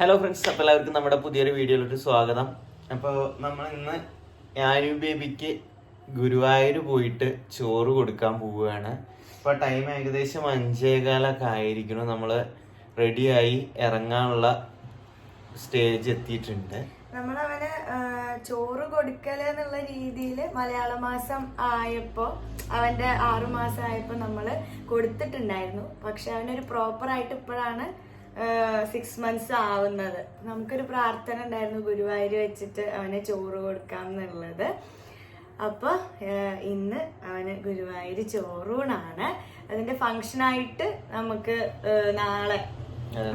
Hello friends, അപ്പോൾ എല്ലാവർക്കും നമ്മുടെ പുതിയൊരു വീഡിയോയിലോട്ട് സ്വാഗതം. അപ്പോൾ നമ്മൾ ഇന്ന് ഞാനു ബേബിക്ക് ഗുരുവായൂർ പോയിട്ട് ചോറ് കൊടുക്കാൻ പോവുകയാണ്. ഇപ്പോൾ ടൈം ഏകദേശം 5:15 ആയിരിക്കണം. നമ്മൾ റെഡിയായി ഇറങ്ങാനുള്ള സ്റ്റേജ് എത്തിയിട്ടുണ്ട്. നമ്മളവന് ചോറ് കൊടുക്കല് എന്നുള്ള രീതിയിൽ മലയാള മാസം ആയപ്പോൾ അവന്റെ 6 മാസം ആയപ്പോൾ നമ്മൾ കൊടുത്തിട്ടുണ്ടായിരുന്നു. പക്ഷെ അവനൊരു പ്രോപ്പറായിട്ട് ഇപ്പോഴാണ് 6 months ആവുന്നത്. നമുക്കൊരു പ്രാർത്ഥന ഉണ്ടായിരുന്നു ഗുരുവായൂർ വെച്ചിട്ട് അവനെ ചോറ് കൊടുക്കാം എന്നുള്ളത്. അപ്പൊ ഇന്ന് അവന് ഗുരുവായൂർ ചോറൂണാണ്. അതിന്റെ ഫംഗ്ഷനായിട്ട് നമുക്ക് നാളെ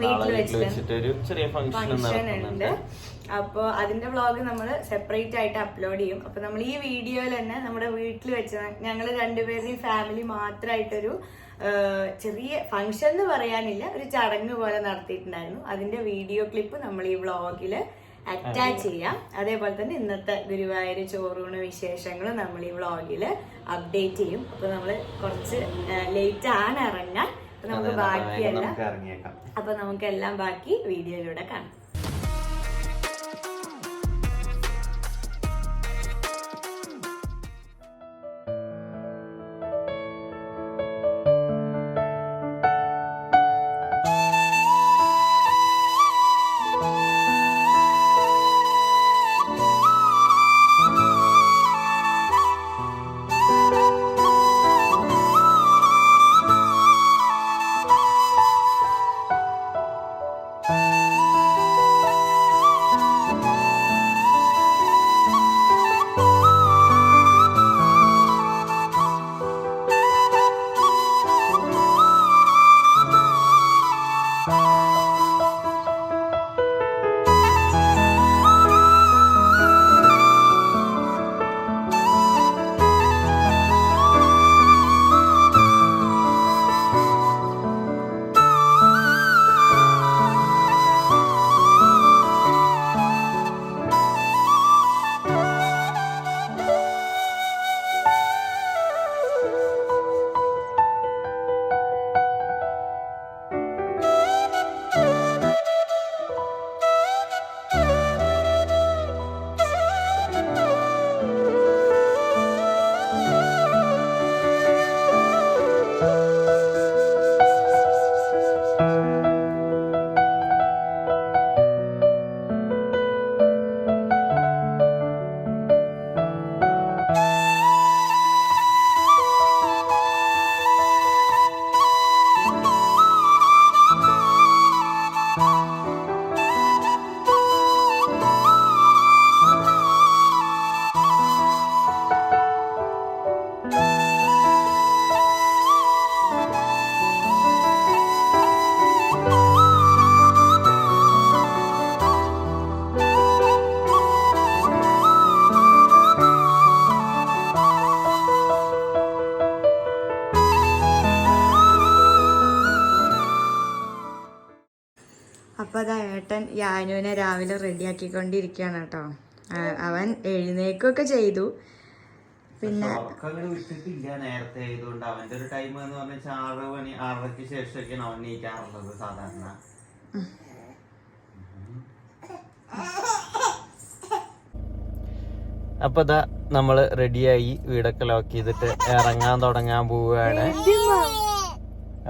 വീട്ടിൽ വെച്ചിട്ട് ഫംഗ്ഷൻ ഉണ്ട്. അപ്പോൾ അതിന്റെ വ്ളോഗ് നമ്മൾ സെപ്പറേറ്റ് ആയിട്ട് അപ്ലോഡ് ചെയ്യും. അപ്പൊ നമ്മൾ ഈ വീഡിയോയിൽ തന്നെ നമ്മുടെ വീട്ടിൽ വെച്ച് ഞങ്ങൾ രണ്ടുപേരുടെയും ഫാമിലി മാത്രമായിട്ടൊരു ചെറിയ ഫംഗ്ഷൻ എന്ന് പറയാനില്ല, ഒരു ചടങ്ങ് പോലെ നടത്തിയിട്ടുണ്ടായിരുന്നു. അതിന്റെ വീഡിയോ ക്ലിപ്പ് നമ്മൾ ഈ വ്ളോഗിൽ അറ്റാച്ച് ചെയ്യാം. അതേപോലെ തന്നെ ഇന്നത്തെ ഗുരുവായൂർ ചോറൂണ് വിശേഷങ്ങളും നമ്മൾ ഈ വ്ളോഗിൽ അപ്ഡേറ്റ് ചെയ്യും. അപ്പൊ നമ്മൾ കുറച്ച് ലേറ്റ് ആണ് ഇറങ്ങാൻ. അപ്പൊ നമുക്ക് ബാക്കിയല്ല, അപ്പൊ നമുക്ക് എല്ലാം ബാക്കി വീഡിയോയിലൂടെ കാണാം. അപ്പൊ അതാ ഏട്ടൻ യാനുവിനെ രാവിലെ റെഡിയാക്കിക്കൊണ്ടിരിക്കുകയാണ് കേട്ടോ. അവൻ എഴുന്നേക്കൊക്കെ ചെയ്തു. പിന്നെ നേരത്തെ ആയതുകൊണ്ട് അവന്റെ ഒരു ടൈം എന്ന് പറഞ്ഞാൽ 6 മണി 6:30 ശേഷമൊക്കെയാണ് അവൻ നീക്കാറുള്ളത് സാധാരണ. അപ്പൊ ഇതാ നമ്മള് റെഡിയായി വീടൊക്കെ ലോക്ക് ചെയ്തിട്ട് ഇറങ്ങാൻ തുടങ്ങാൻ പോവുകയാണ്.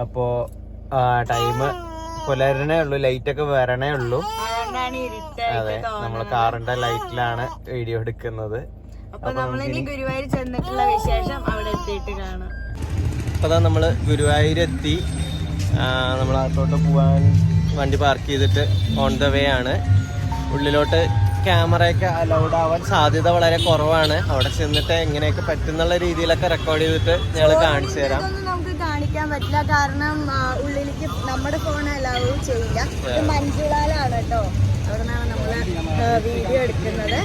അപ്പോ ടൈം പുലരണേ ഉള്ളൂ, ലൈറ്റ് ഒക്കെ വരണേ ഉള്ളൂ. അതെ, നമ്മള് കാറിന്റെ ലൈറ്റിലാണ് വീഡിയോ എടുക്കുന്നത്. അപ്പൊ ഗുരുവായൂർ ചെന്നിട്ടുള്ള വിശേഷം അവിടെ എത്തിയിട്ട് കാണാം. അപ്പൊ നമ്മള് ഗുരുവായൂരെത്തി. നമ്മൾ അകത്തോട്ട് പോവാൻ വണ്ടി പാർക്ക് ചെയ്തിട്ട് ഓൺ ദ വേ ആണ്. ഉള്ളിലോട്ട് ക്യാമറയൊക്കെ അലൗഡ് ആവാൻ സാധ്യത വളരെ കുറവാണ്. അവിടെ ചെന്നിട്ട് എങ്ങനെയൊക്കെ പറ്റുന്നുള്ള രീതിയിലൊക്കെ റെക്കോർഡ് ചെയ്തിട്ട് ഞങ്ങൾ കാണിച്ചു തരാം. നമുക്ക് കാണിക്കാൻ പറ്റില്ല, കാരണം ഉള്ളിലേക്ക് നമ്മുടെ ഫോൺ അലൗ ചെയ്യില്ല. മഞ്ജുളാലാണ് കേട്ടോ, അവിടെ നിന്നാണ് നമ്മള് വീഡിയോ എടുക്കുന്നത്.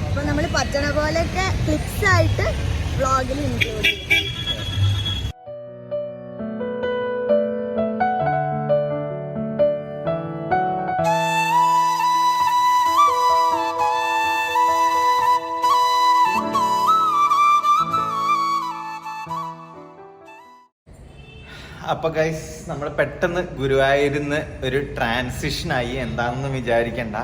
അപ്പൊ നമ്മൾ പറ്റണ പോലെയൊക്കെ ക്ലിപ്സ് ആയിട്ട് വ്ളോഗിൽ ഇൻക്ലൂഡ് ചെയ്യും. അപ്പൊ ഗൈസ് നമ്മൾ പെട്ടെന്ന് ഗുരുവായൂരിന്ന് ഒരു ട്രാൻസിഷനായി, എന്താണെന്ന് വിചാരിക്കണ്ട.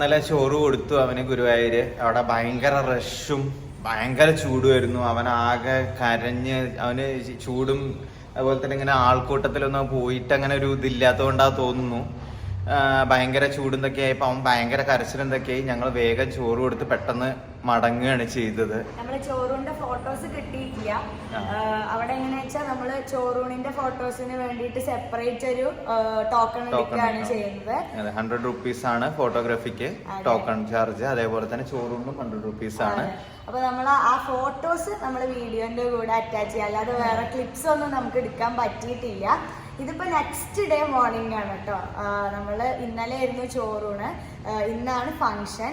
നല്ല ചോറ് കൊടുത്തു അവന് ഗുരുവായൂര്. അവിടെ ഭയങ്കര റഷും ഭയങ്കര ചൂടുമായിരുന്നു. അവൻ ആകെ കരഞ്ഞ്, അവന് ചൂടും അതുപോലെ തന്നെ ഇങ്ങനെ ആൾക്കൂട്ടത്തിലൊന്നും പോയിട്ട് അങ്ങനെ ഒരു ഇതില്ലാത്തതുകൊണ്ടാ തോന്നുന്നു. ഭയങ്കര ചൂടെന്തൊക്കെ ആയപ്പോൾ അവൻ ഭയങ്കര കരച്ചിലെന്തൊക്കെയായി. ഞങ്ങൾ വേഗം ചോറ് കൊടുത്ത് പെട്ടെന്ന് മടങ്ങുകയാണ് ചെയ്തത്. നമ്മള് ചോറൂണിന്റെ ഫോട്ടോസ് കിട്ടിയിട്ടില്ല. അവിടെ എങ്ങനെയാ വെച്ചാൽ നമ്മള് ചോറൂണിന്റെ ഫോട്ടോസിന് വേണ്ടിയിട്ട് സെപ്പറേറ്റ് ഒരു ടോക്കൺ എടുക്കുകയാണ് ചെയ്യുന്നത്. 100 rupees ആണ് ഫോട്ടോഗ്രാഫിക്ക് ടോക്കൺ ചാർജ്. അതേപോലെ തന്നെ ചോറൂണിനും 100 rupees ആണ്. അപ്പൊ നമ്മൾ ആ ഫോട്ടോസ് നമ്മൾ വീഡിയോന്റെ കൂടെ അറ്റാച്ച് ചെയ്യാം. അല്ലാതെ വേറെ ക്ലിപ്സ് ഒന്നും നമുക്ക് എടുക്കാൻ പറ്റിയിട്ടില്ല. ഇതിപ്പോ നെക്സ്റ്റ് ഡേ മോർണിംഗ് ആണ് കേട്ടോ. നമ്മള് ഇന്നലെ ആയിരുന്നു ചോറൂണ്, ഇന്നാണ് ഫങ്ഷൻ.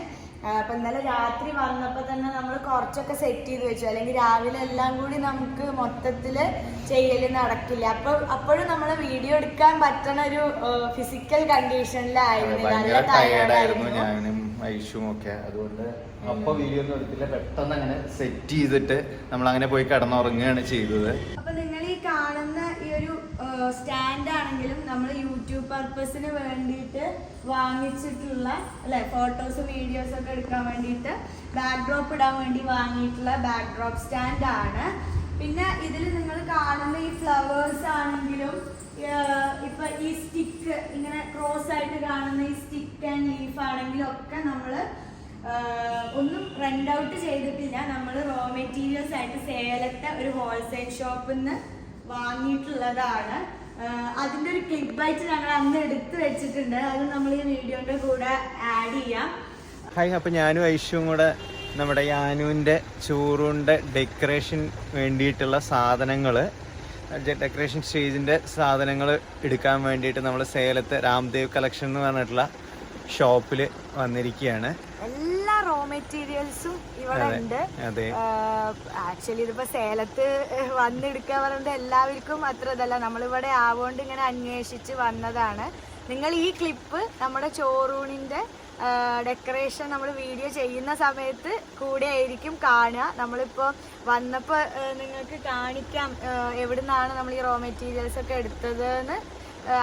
അപ്പൊ ഇന്നലെ രാത്രി വന്നപ്പോ തന്നെ നമ്മൾ കുറച്ചൊക്കെ സെറ്റ് ചെയ്ത് വെച്ചു, അല്ലെങ്കിൽ രാവിലെ എല്ലാം കൂടി നമുക്ക് മൊത്തത്തില് ചെയ്യല് നടക്കില്ല. അപ്പോഴും നമ്മള് വീഡിയോ എടുക്കാൻ പറ്റണ ഒരു ഫിസിക്കൽ കണ്ടീഷനിലായിരുന്നു. നല്ല ടയേർഡായിരുന്നു ഞാനും ഐഷും ഒക്കെ. അതുകൊണ്ട് അപ്പൊ വീഡിയോ ഒന്നും എടുത്തില്ല, പെട്ടെന്ന് അങ്ങനെ സെറ്റ് ചെയ്തിട്ട് നമ്മൾ അങ്ങനെ പോയി കിടന്നുറങ്ങുകയാണ് ചെയ്തത്. അപ്പൊ നിങ്ങൾ ഈ കാണുന്ന ഈ ഒരു സ്റ്റാൻഡ് ആണെങ്കിലും നമ്മൾ യൂട്യൂബ് പർപ്പസിന് വേണ്ടിയിട്ട് വാങ്ങിച്ചിട്ടുള്ള അല്ലെ, ഫോട്ടോസ് വീഡിയോസ് ഒക്കെ എടുക്കാൻ വേണ്ടിയിട്ട് ബാക്ക്ഡ്രോപ്പ് ഇടാൻ വേണ്ടി വാങ്ങിയിട്ടുള്ള ബാക്ക്ഡ്രോപ്പ് സ്റ്റാൻഡ് ആണ്. പിന്നെ ഇതിൽ നിങ്ങൾ കാണുന്ന ഈ ഫ്ലവേഴ്സ് ആണെങ്കിലും ഇപ്പൊ ഈ സ്റ്റിക്ക് ഇങ്ങനെ ക്രോസ് ആയിട്ട് കാണുന്ന ഈ സ്റ്റിക്ക് ആൻഡ് ലീഫ് ആണെങ്കിലും ഒക്കെ നമ്മള് ഒന്നും റെന്റ് ഔട്ട് ചെയ്തിട്ടില്ല. നമ്മൾ റോ മെറ്റീരിയൽസ് ആയിട്ട് സേലത്തെ ഒരു ഹോൾസെയിൽ ഷോപ്പിൽ നിന്ന് വാങ്ങിയിട്ടുള്ളതാണ്. അതിന്റെ ഒരു ക്ലിപ്പായിട്ട് ഞങ്ങൾ അന്ന് എടുത്തു വെച്ചിട്ടുണ്ട്. അത് നമ്മൾ ഈ വീഡിയോന്റെ കൂടെ ആഡ് ചെയ്യാം. ഹായ്, അപ്പൊ ഞാനും ഐഷുവും കൂടെ നമ്മുടെ യാനുവിന്റെ ചോറുണ്ട് ഡെക്കറേഷൻ വേണ്ടിയിട്ടുള്ള സാധനങ്ങള്, ഡെക്കറേഷൻ സ്റ്റേജിന്റെ സാധനങ്ങൾ എടുക്കാൻ വേണ്ടിയിട്ട് നമ്മൾ സേലത്തെ രാംദേവ് കളക്ഷൻ എന്ന് പറഞ്ഞിട്ടുള്ള ഷോപ്പിൽ വന്നിരിക്കുകയാണ്. എല്ലാ റോ മെറ്റീരിയൽസും ഇവിടെ ഉണ്ട്. ആക്ച്വലി ഇതിപ്പോ സേലത്ത് വന്നെടുക്കുക പറഞ്ഞിട്ട് എല്ലാവർക്കും അത്ര ഇതല്ല. നമ്മളിവിടെ ആവോണ്ട് ഇങ്ങനെ അന്വേഷിച്ച് വന്നതാണ്. നിങ്ങൾ ഈ ക്ലിപ്പ് നമ്മുടെ ചോറൂണിന്റെ ഡെക്കറേഷൻ നമ്മൾ വീഡിയോ ചെയ്യുന്ന സമയത്ത് കൂടെ ആയിരിക്കും കാണുക. നമ്മളിപ്പോൾ വന്നപ്പോൾ നിങ്ങൾക്ക് കാണിക്കാം എവിടുന്നാണ് നമ്മൾ ഈ റോ മെറ്റീരിയൽസ് ഒക്കെ എടുത്തതെന്ന്.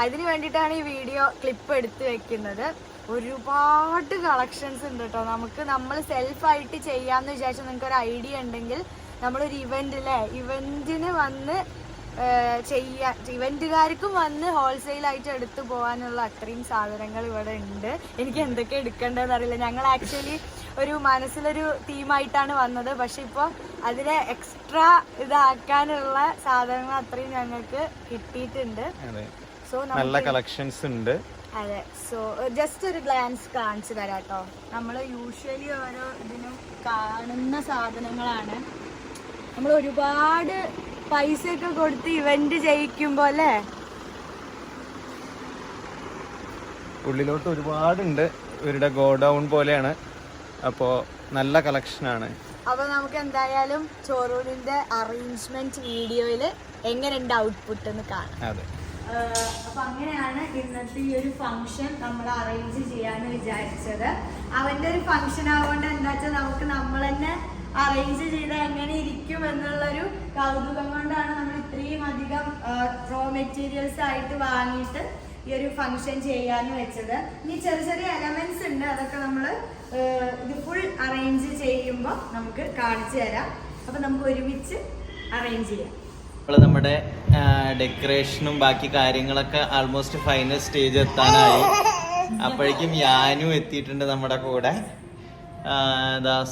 അതിന് വേണ്ടിയിട്ടാണ് ഈ വീഡിയോ ക്ലിപ്പ് എടുത്ത് വെക്കുന്നത്. ഒരുപാട് കളക്ഷൻസ് ഉണ്ട് കേട്ടോ. നമ്മൾ സെൽഫായിട്ട് ചെയ്യാമെന്ന് വിചാരിച്ചാൽ നിങ്ങൾക്ക് ഒരു ഐഡിയ ഉണ്ടെങ്കിൽ നമ്മളൊരു ഇവന്റിന് വന്ന് ഇവന്റുകാർക്കും വന്ന് ഹോൾസെയിലായിട്ട് എടുത്തു പോകാനുള്ള അത്രയും സാധനങ്ങൾ ഇവിടെ ഉണ്ട്. എനിക്ക് എന്തൊക്കെ എടുക്കേണ്ടതെന്ന് അറിയില്ല. ഞങ്ങൾ ആക്ച്വലി ഒരു മനസ്സിലൊരു തീമായിട്ടാണ് വന്നത്, പക്ഷെ ഇപ്പോൾ അതിനെ എക്സ്ട്രാ ഇതാക്കാനുള്ള സാധനങ്ങൾ അത്രയും ഞങ്ങൾക്ക് കിട്ടിയിട്ടുണ്ട്. സോ നല്ല കളക്ഷൻസ് ഉണ്ട്. അതെ, സോ ജസ്റ്റ് ഒരു ഗ്ലാൻസ് കാണിച്ചു തരാം കേട്ടോ. നമ്മൾ യൂഷ്വലി ഓരോ ഇതിനും കാണുന്ന സാധനങ്ങളാണ്. നമ്മൾ ഒരുപാട് പൈസയൊക്കെ കൊടുത്ത് ഇവന്റ് ചെയ്യിക്കുമ്പോ അല്ലേ, ഉള്ളിലോട്ട് ഒരുപാടുണ്ട്. ഇവരുടെ ഗോഡൗൺ പോലെയാണ്. അപ്പോൾ നല്ല കളക്ഷനാണ്. അപ്പൊ നമുക്ക് എന്തായാലും ചോറൂണിന്റെ അറേഞ്ച്മെന്റ് വീഡിയോയിൽ എങ്ങനെയുണ്ട് ഔട്ട്പുട്ട് എന്ന് കാണാം. അതെ, അപ്പൊ അങ്ങനെയാണ് ഇന്നത്തെ ഈ ഒരു ഫംഗ്ഷൻ നമ്മൾ അറേഞ്ച് ചെയ്യാന്ന് വിചാരിച്ചത്. അവന്റെ ഒരു ഫംഗ്ഷൻ ആവുകൊണ്ട് എന്താ വെച്ചാൽ നമുക്ക് നമ്മൾ തന്നെ അറേഞ്ച് ചെയ്ത് എങ്ങനെ ഇരിക്കും എന്നുള്ളൊരു കൗതുകം കൊണ്ടാണ് നമ്മൾ ഇത്രയും അധികം റോ മെറ്റീരിയൽസ് ആയിട്ട് വാങ്ങിയിട്ട് ഈ ഒരു ഫംഗ്ഷൻ ചെയ്യാന്ന് വെച്ചത്. ഇനി ചെറിയ ചെറിയ എലമെന്റ്സ് ഉണ്ട്, അതൊക്കെ നമ്മൾ ഇത് ഫുൾ അറേഞ്ച് ചെയ്യുമ്പോൾ നമുക്ക് കാണിച്ചു തരാം. അപ്പൊ നമുക്ക് ഒരുമിച്ച് അറേഞ്ച് ചെയ്യാം. നമ്മുടെ ഡെക്കറേഷനും ബാക്കി കാര്യങ്ങളൊക്കെ ആൾമോസ്റ്റ് ഫൈനൽ സ്റ്റേജ് എത്താനായി. അപ്പോഴേക്കും യാനും എത്തിയിട്ടുണ്ട് നമ്മുടെ കൂടെ.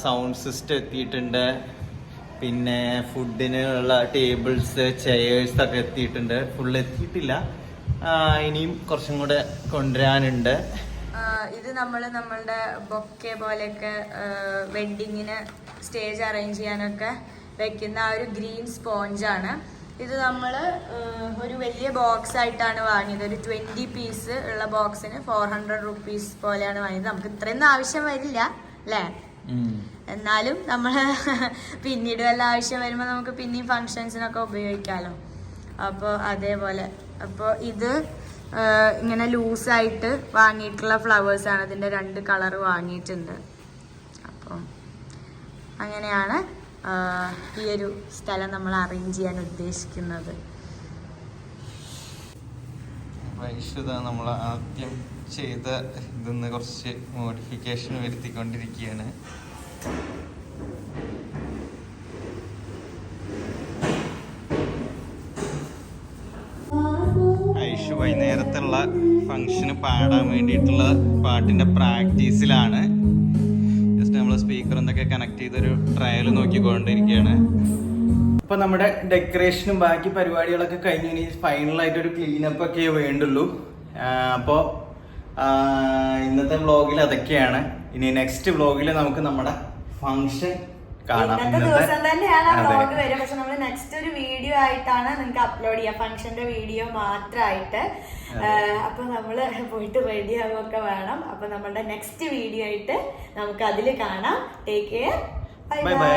സൗണ്ട് സിസ്റ്റം എത്തിയിട്ടുണ്ട്. പിന്നെ ഫുഡിനുള്ള ടേബിൾസ്, ചെയേഴ്സ് ഒക്കെ എത്തിയിട്ടുണ്ട്. ഫുൾ എത്തിയിട്ടില്ല, ഇനിയും കുറച്ചും കൂടെ കൊണ്ടുവരാനുണ്ട്. ഇത് നമ്മളുടെ ബൊക്കെ പോലെയൊക്കെ വെഡിങ്ങിന് സ്റ്റേജ് അറേഞ്ച് ചെയ്യാനൊക്കെ വെക്കുന്ന ആ ഒരു ഗ്രീൻ സ്പോഞ്ചാണ്. ഇത് നമ്മൾ ഒരു വലിയ ബോക്സ് ആയിട്ടാണ് വാങ്ങിയത്. ഒരു 20 പീസ് ഉള്ള ബോക്സിന് 400 rupees പോലെയാണ് വാങ്ങിയത്. നമുക്ക് ഇത്രയൊന്നും ആവശ്യം വരില്ല അല്ലേ, എന്നാലും നമ്മൾ പിന്നീട് വല്ല ആവശ്യം വരുമ്പോൾ നമുക്ക് പിന്നെയും ഫങ്ഷൻസിനൊക്കെ ഉപയോഗിക്കാമല്ലോ. അപ്പോൾ അതേപോലെ. അപ്പോൾ ഇത് ഇങ്ങനെ ലൂസായിട്ട് വാങ്ങിയിട്ടുള്ള ഫ്ലവേഴ്സാണ്. ഇതിൻ്റെ 2 കളർ വാങ്ങിയിട്ടുണ്ട്. അപ്പം അങ്ങനെയാണ് ഈ ഒരു സ്ഥലം നമ്മൾ അറേഞ്ച് ചെയ്യാൻ ഉദ്ദേശിക്കുന്നത്. വൈഷുത നമ്മൾ ആദ്യം ചെയ്ത ഇതിന്ന് കുറച്ച് മോഡിഫിക്കേഷൻ വരുത്തിക്കൊണ്ടിരിക്കുകയാണ്. ഐഷു വൈകുന്നേരത്തുള്ള ഫംഗ്ഷന് പാടാൻ വേണ്ടിയിട്ടുള്ള പാട്ടിന്റെ പ്രാക്ടീസിലാണ്. ജസ്റ്റ് നമ്മൾ സ്പീക്കർ എന്തൊക്കെ കണക്ട് ചെയ്തൊരു ട്രയൽ നോക്കിക്കൊണ്ടിരിക്കുകയാണ്. അപ്പൊ നമ്മുടെ ഡെക്കറേഷനും ബാക്കി പരിപാടികളൊക്കെ കഴിഞ്ഞ് ഇനി ഫൈനലായിട്ട് ഒരു ക്ലീനപ്പ് ഒക്കെ വേണ്ടുള്ളൂ. അപ്പോൾ ഇന്നത്തെ വ്ളോഗിൽ അതൊക്കെയാണ്. ഇനി നെക്സ്റ്റ് വ്ളോഗിൽ നമുക്ക് നമ്മുടെ ഫംഗ്ഷൻ കാണാം. ഇന്നത്തെ ദിവസം തന്നെയാണ് ആ വ്ളോഗ് വരിക. പക്ഷെ നമ്മൾ നെക്സ്റ്റ് ഒരു വീഡിയോ ആയിട്ടാണ് നിങ്ങൾക്ക് അപ്ലോഡ് ചെയ്യാം, ഫംഗ്ഷന്റെ വീഡിയോ മാത്രമായിട്ട്. അപ്പൊ നമ്മള് പോയിട്ട് റെഡി ആവുകയൊക്കെ വേണം. അപ്പൊ നമ്മളുടെ നെക്സ്റ്റ് വീഡിയോ ആയിട്ട് നമുക്ക് അതിൽ കാണാം. Take care. Bye bye.